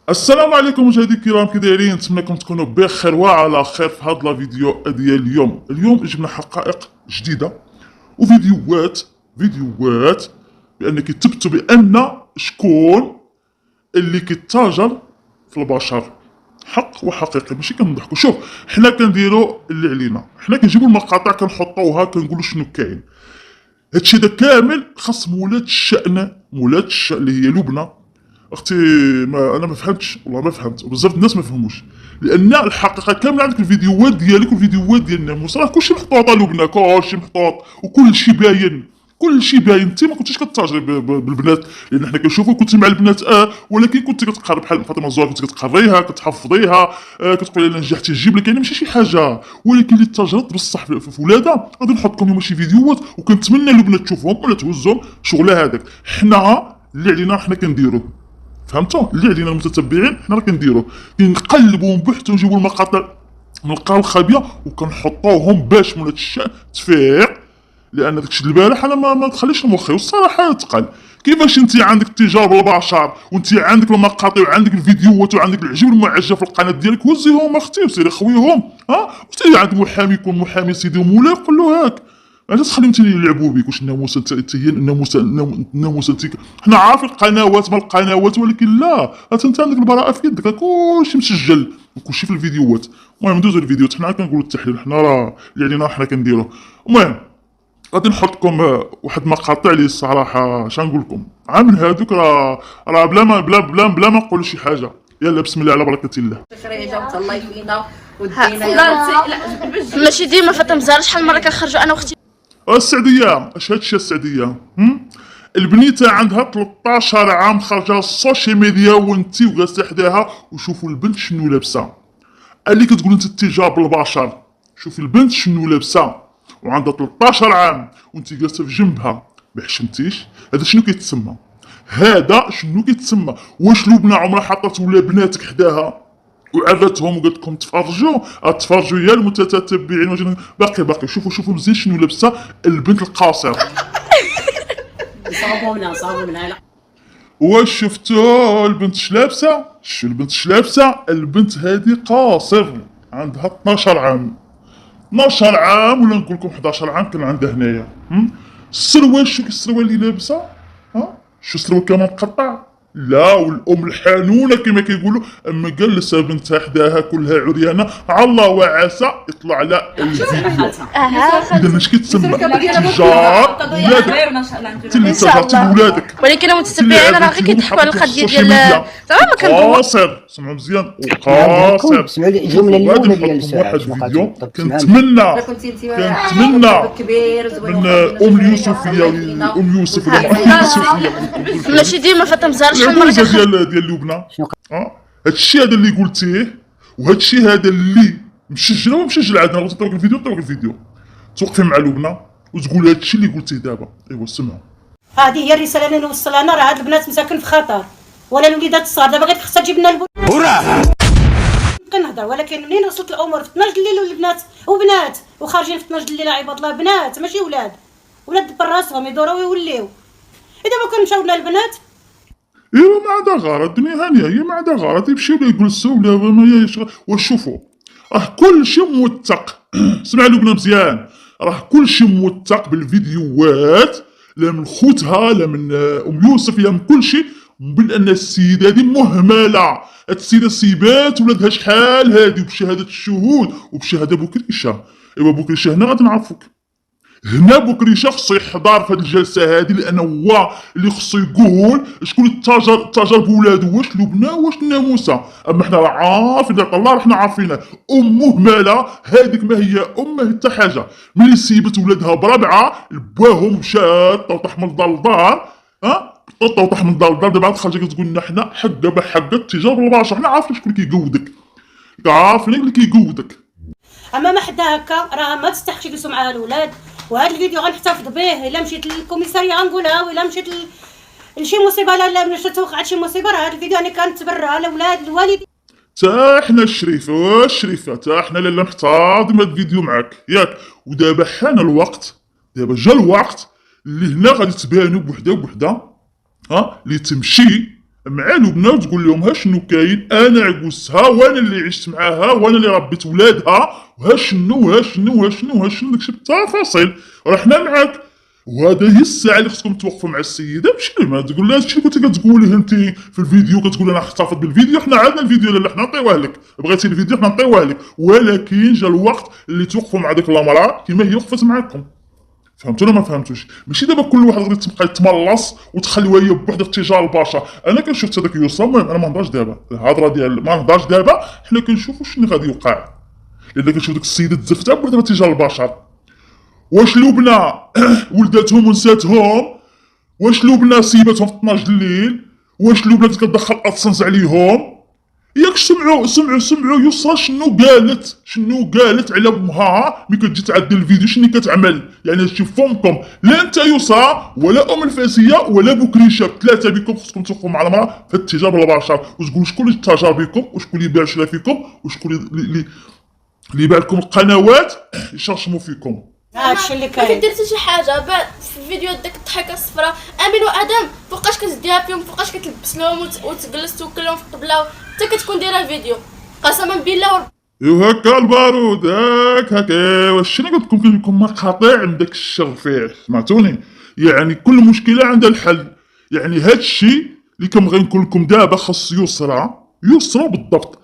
السلام عليكم مشاهدي الكرام، كي دايرين؟ نتمنىكم تكونوا بخير وعلى خير. في هذا الفيديو ديال اليوم جبنا حقائق جديده وفيديوهات بان كيثبتوا بان شكون اللي كيتاجر في البشر حق وحقيقي، ماشي كنضحكوا. شوف، حنا كنديروا اللي علينا، حنا كنجيبوا المقاطع كنحطوها كنقولوا شنو كاين. هادشي دا كامل خاص مولات الشأن اللي هي لبنى. اختي انا ما فهمتش، والله ما فهمت، وبزاف الناس ما فهموش، لان الحقيقه كامله عندك الفيديوهات ديالك والفيديوهات ديال الناموس، راه كلشي محطوط على لبنى، كلشي محطوط وكلشي باين، كلشي باين. انت ما كنتيش كتاجري بالبنات، لان حنا كنشوفوا كنت مع البنات ولكن كنت كتقرب بحال فاطمه الزهراء، كنت كتقريها كتحفظيها، كتقول لها نجحتي تجيب لك، يعني ماشي شي حاجه. ولكن اللي تاجرت بصح في ولادها غادي نحط لكم اليوم شي فيديوهات، وكنتمنى البنات تشوفهم ولا تهزهم شغلها هذاك. حنا اللي علينا حنا كنديروه، فهمتوا؟ اللي علينا المتتبعين حنا راه كنديروه، كنقلبوا ونبحثوا ونجيبوا المقاطع من القاره الخابيه وكنحطوهم باش مولات الشأن تفيق. لان داكشي البارح انا ما تخليش مخي، والصراحه تقال. كيفاش انت عندك التجاره بالبشر وانت عندك المقاطع وعندك الفيديوهات وعندك العجب والمعجب في القناه ديالك، وزيهم اختي وسيري خويهم، وسيري عند محامي، يكون محامي سيدي ومولاي، قول له هاك. علاش تخليهم تاني يلعبوا بك؟ واش الناموس انت هي الناموس انت؟ حنا عارفين القنوات ما القنوات، ولكن لا، انت عندك البراءه في يدك، كلشي مسجل وكلشي في الفيديوهات. المهم ندوزو الفيديوهات، حنا كنقولوا التحليل، حنا راه اللي علينا حنا كنديروه. المهم غادي نحط لكم واحد مقاطع اللي الصراحه اش نقول لكم، عامل هذوك راه بلا ما نقولوا شي حاجه. يلا بسم الله على بركه الله. جاوبت الله يكفينا ودينا. ماشي ديما فاطمه زهر، شحال مره كنخرجوا انا واختي السعديه. اش هادشي السعديه؟ البنيته عندها 13 عام، خارجه السوشيال ميديا وانتي وجالسه حداها، وشوفوا البنت شنو لابسه. اللي كتقول انت التجار بالبشر، شوفي البنت شنو لابسه وعندها 13 عام وانت جالسه في جنبها، ما حشمتيش؟ هذا شنو كيتسمى؟ واش لبنى عمرها حطت ولا بناتك حداها وعرفتهم وقالت لكم تفرجوا يا المتتبعين؟ باقي شوفوا مزيان شنو لابسه البنت القاصر. صابونا واش شفتوا البنت شلابسه؟ البنت هذه قاصر، عندها 12 عام، 12 عام ولا نقول لكم 11 عام كان عندها هنايا. السروال، شوف السروال اللي لابسه، شو السروال كمان مقطع؟ لا، والام الحانونه كما كيقولوا، اما جلسه بنتها حداها كلها عريانه، على الله وعسى يطلع على الفيديو. اذا اش كيتسمى؟ تجار ولادك، انت اللي تجارتي بولادك. ولكن المتتبعين راه غير كيضحكوا على القضيه ديال زعما ما كنقول قاصر. سمعوا مزيان، وقاصر. سمعوا لي الجمله الاولى ديال السؤال. واحد الفيديو كنتمنى من ام يوسفيه ام يوسف ماشي ديما فاطمه زهر، شحال مره ديال لبنى. هادشي هذا اللي قلتيه، وهادشي هذا اللي مسجل عندنا. نطلق الفيديو توقفي مع لبنى وتقول هادشي اللي قلتيه دابا. ايوا سمعوا. هذه هي الرساله اللي نوصلها انا، راه هاد البنات مساكن في خطر، ولا الوليدات الصغار دابا غير خصها تجيب لنا كنهضر. ولكن منين وصلت الامور في 12 الليل والبنات وبنات وخارجين في 12 الليل، عباد الله بنات ماشي ولاد براسهم يدوروا ويوليو. اذا ما كان مشاو لنا البنات ايوا ما عندها غرض، الدنيا هانيه، هي ما عندها غرض، يمشيو لا يجلسوا ولا ما وشوفوا راه كلشي موثق. سمع لبنى مزيان، راه كلشي موثق بالفيديوهات، لا من خوتها لا من ام يوسف لا من كلشي، بان السيده هذه مهمله. السيده سيبات ولادها شحال هذه، وبشهاده الشهود وبشهاده بوكريشه. ايوا بوكريشه هنا غادي نعرفوك، هنا بوكريشه خصو يحضر في هذه الجلسه هذه، لانه هو اللي خصو يقول شكون التاجر بولادو، واش لبنى واش الناموسه. اما حنا راه عارفين، الله راه حنا عارفينها، مهمله هذيك، ما هي ما هي حتى حاجه. ملي سيبت ولادها بربعه لباهم مشات طوطح من الدار للدار، طوطح من الدار للدار، دابا خرجت كتقول لنا حنا حقه بحقه التجار بالبشر. حنا عارفين شكون كيقودك، عارفين اللي كيقودك. اما ما حدا هكا راه ما تستحقش يجلسوا مع الاولاد. وهذا الفيديو غنحتفظ به، الا مشيت للكوميساريه غنقولها، والا مشيت لشي مصيبه لا مشات وقعت شي مصيبه، راه هذا الفيديو انا كنتبرع الاولاد الوالدين. تا حنا الشريفه تا حنا لالا نحتضن هاد الفيديو معاك ياك. ودابا حان الوقت، دابا جا الوقت اللي هنا غادي تبانوا بوحده اللي تمشي مع لبنى وتقول لهم ها شنو كاين، انا عكوزتها وانا اللي عشت معاها وانا اللي ربيت ولادها، وها شنو ها شنو ها شنو ها شنو داكشي بالتفاصيل، راه حنا معاك. وهذا هي الساعه اللي خصكم توقفوا مع السيده، ماشي ما تقول لها هادشي اللي كنتي كتقوليه انت في الفيديو، كتقول انا احتفظ بالفيديو، حنا عندنا الفيديو لا حنا نعطيوه لك، بغيتي الفيديو حنا نعطيوه لك، ولكن جا الوقت اللي توقفوا مع ديك المراه كما هي وقفت معكم. فهمتوا ولا ما فهمتوش؟ ماشي دابا كل واحد غادي تبقى يتملص وتخليوها هي بوحدها في تجاه البشر. انا كنشوف هذاك يوصل، المهم انا ما نهضرش دابا الهضره ديال ما نهضرش دابا، حنا كنشوفوا شنو غادي يوقع. لان كنشوف ديك السيده تزفتها بوحدها في تجاه البشر. واش لبنى ولداتهم ونساتهم؟ واش لبنى سيباتهم في 12 الليل؟ واش لبنى كتدخل اطسنس عليهم؟ ياك سمعوا يسرا شنو قالت على امها ملي كتجي تعدل الفيديو، شنو كتعمل؟ يعني هادشي فمكم، لا انت يسرا ولا ام الفاسيه ولا بوكريشه، ثلاثه بكم خصكم توقفوا مع المراه في الاتجاه بالبشر وتقولوا شكون اللي تاجر بكم وشكون اللي باع شرا فيكم وشكون اللي باع لكم القنوات يشرشموا فيكم. هادشي اللي ما كاين. كدير حتى شي حاجه في الفيديو داك الضحكه الصفراء. امين وادم فوقاش كتديها فيهم، فوقاش كتلبس لهم وتجلس توكلهم في الطبله حتى كتكون دايره الفيديو، قسما بالله. ايوا هكا البارود هكا واش شنو قلت لكم؟ كاين لكم مقاطع من داك الشر فيه، سمعتوني؟ يعني كل مشكله عندها الحل. يعني هادشي اللي كنبغي نقول لكم دابا خاص يسرى بالضبط،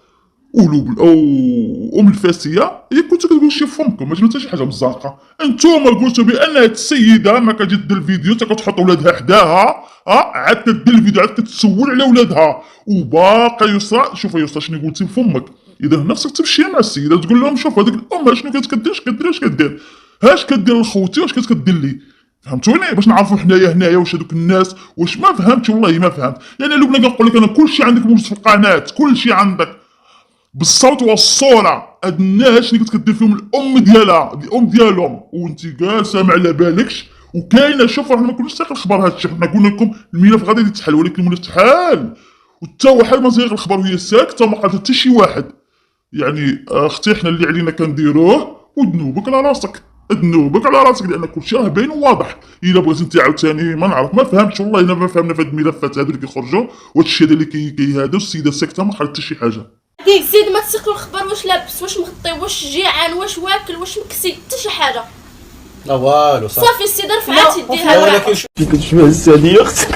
او ام الفاسيه هي كنتو كتقول شي فمكم، ما جبت شي حاجه مزنقه. انتوما قلتوا بان هاد السيده ما كتجي دير الفيديو حتى كتحط ولادها حداها، عاد كدير الفيديو عاد كتسول على ولادها وباقا يسرى. شوف يسرى شنو قلتي فمك، اذا هنا خصك تمشي مع السيده تقول لهم شوف هذيك الام شنو كدير، اش كدير، اش كدير لخوتي واش كدير لي. فهمتوني؟ باش نعرفوا هنايا واش هذوك الناس واش ما فهمتش. والله ما فهمت. يعني لبنى كنقول لك انا كلشي عندك موجود في القناه، كلشي عندك بالصوت والصوره. هاد الناس اللي كنت كدير فيهم الام ديالها الام ديالهم وانت جالسه ما على بالكش وكاينه. شوف احنا ما كناش سايق الخبر هادشي، حنا قلنا لكم الملف غادي يتحل، ولكن الملف تحال وتا واحد ما سايق الخبر وهي ساكته ما قالت حتى شي واحد. يعني اختي حنا اللي علينا كنديروه وذنوبك على راسك، ذنوبك على راسك، لان كلشي راه باين وواضح. الا بغيت انت عاوتاني ما نعرف ما فهمتش، والله الا ما فهمنا في هاد الملفات هادو اللي كيخرجوا وهادشي هذا اللي كي هذا السيده ساكته ما قالت حتى شي حاجه. زيد ما تسيق الخبر واش لابس واش مغطي واش جيعان واش واكل واش مكسي حتى شي حاجه. لا والو صافي السيده رفعات يديها. ولكن كتشبه السادية اختك.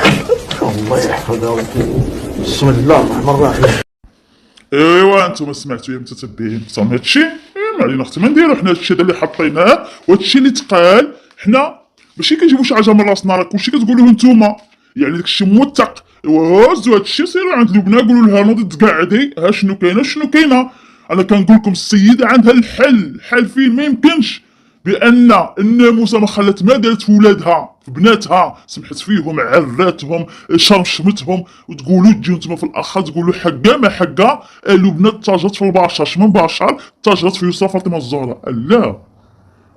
الله يحفظها ولكن بسم الله الرحمن الرحيم. ايوا انتم سمعتوا يا متتبعين صام هادشي، ما علينا اختي ما نديرو حنا هادشي هذا اللي حطيناه وهادشي اللي تقال. حنا ماشي كنجيبو شي حاجه من راسنا، راه كلشي كتقولوه نتوما، يعني داكشي موثق. ايوا هزوا هادشي سيروا عند لبنى قولوا لها نوضي تقعدي ها شنو كاينه. انا كنقول لكم السيده عندها الحل فين ما يمكنش، بان الناموسه ما خلات ما دارت في ولادها في بناتها، سمحت فيهم عراتهم شرشمتهم، وتقولوا تجيو نتوما في الاخر تقولوا حقا ما حقا لبنى تاجرت في البشر. شنو بشر؟ تاجرت في يسرى فاطمه الزهراء.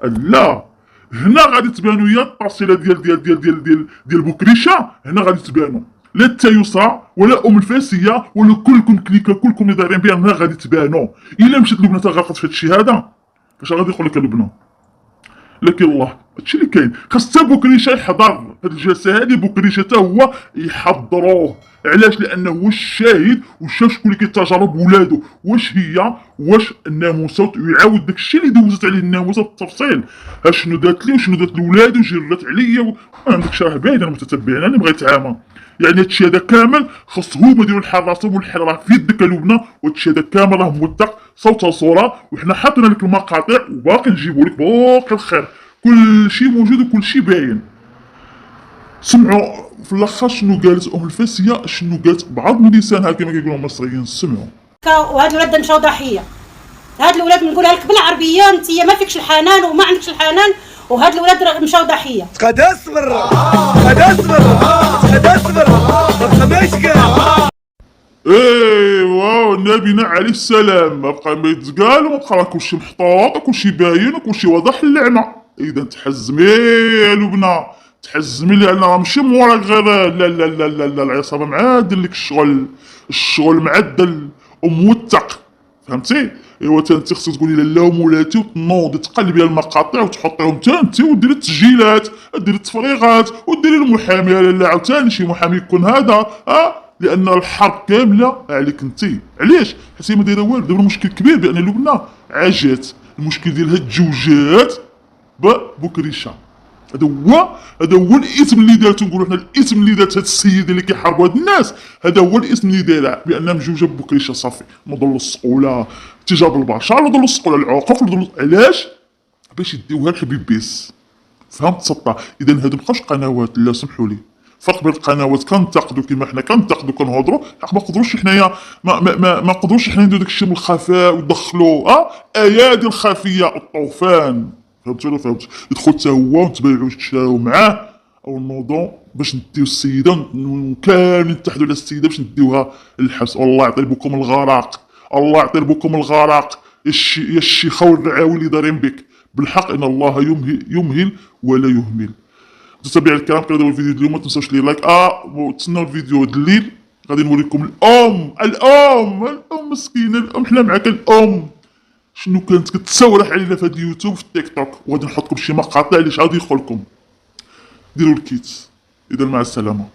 لا هنا غادي تبانوا هي التفصيله ديال بوكريشه، هنا غادي تبانوا لا تا يسرى ولا ام الفاسيه ولا كلكم كليكا كلكم اللي دايرين بها هنا غادي تبانوا. الا مشات لبنى تغرقت في هادشي هذا اش غادي يقول لك لبنى؟ لكن الله هادشي اللي كاين. خاص تا بوكريشه يحضر هاد الجلسه هادي، بوكريشه تا هو يحضروه. علاش؟ لانه هو الشاهد وشاف شكون اللي كيتاجر بولادو، واش الناموسه، ويعاود داكشي اللي دوزت عليه الناموسه بالتفصيل. ها شنو دات لي وشنو دات لولادو وجرات عليا داكشي راه باين المتتبعين. انا بغيت عامه يعني هادشي هذا كامل خاص هما يديروا الحل راسهم، والحل راه في يدك لبنى، وهادشي هذا كامل راه موثق صوت وصوره، وحنا حطينا لك المقاطع وباقي نجيبوا لك باقي الخير. كل شيء موجود وكل شيء باين. سمعوا في الاخر شنو قالت ام الفاسيه، شنو قالت بعض من لسانها كما كيقولوا المصريين. سمعوا. وهاد الولاد مشاو ضحيه. هاد الولاد نقولها لك بالعربيه، انت ما فيكش الحنان وما عندكش الحنان، وهاد الولاد مشاو ضحيه. قد اصبر ما تخماش كاع. ايوا نبينا عليه السلام ما بقى ما يتقال وما بقى كلشي محطوط وكلشي باين وكلشي واضح. اللعنه اذا تحزمي يا لبنى تحزمي، لان راه ماشي موراك غير لا العصابه معدل لك الشغل معدل وموثق. فهمتي؟ ايوا انت خصك تقولي لا ومولاتي وتنوضي تقلبي المقاطع وتحطيهم انت وديري التسجيلات، ديري التفريغات وديري المحامي. لا عاوتاني شي محامي يكون هذا لان الحرب كامله عليك انت. علاش؟ حيت هي ما دايره والو. دابا المشكل كبير بان لبنى عاجات، المشكل ديالها تجوجات ببكريشه. هذا هو الاسم اللي دارتو. نقولوا حنا الاسم اللي دارت هاد السيده اللي كيحاربوا هاد الناس، هذا هو الاسم اللي دارها، بانها مجوجه ببكريشه صافي. ما لصقوا لا اتجاه بالبشر، ولا لصقوا لا العقوق، علاش؟ باش يديوها لحبيبيس. فهمت سطا؟ اذا هادو مابقاوش قنوات، لا سمحوا لي. فرق بين القنوات كنتقدوا كيما حنا كنتقدوا كنهضروا، حق ما نقدروش حنايا ما نقدروش حنا نديرو داكشي من الخفاء وندخلوا ايادي الخفيه الطوفان. فهمتوا ولا فهمتوا؟ يدخل حتى هو ونتبايعوا ونتشاراو معاه، او نوضوا باش نديو السيده وكاملين نتحدوا على السيده باش نديوها للحبس. والله يعطي بكم الغرق، الله يعطي بكم الغرق يا الشيخه والرعاوي اللي دارين بك. بالحق ان الله يمهل ولا يهمل. متابعي الكرام، كان هذا هو الفيديو اليوم. ما تنساوش لي لايك وتسناو الفيديو هاد الليل. غادي نوريكم الام مسكينه، الام حنا معاك الام شنو كانت كتسورح علينا في هاد اليوتيوب في التيك توك. وغادي نحطكم شي مقاطع اللي غادي يدخلكم. ديروا الكيت. اذا مع السلامه.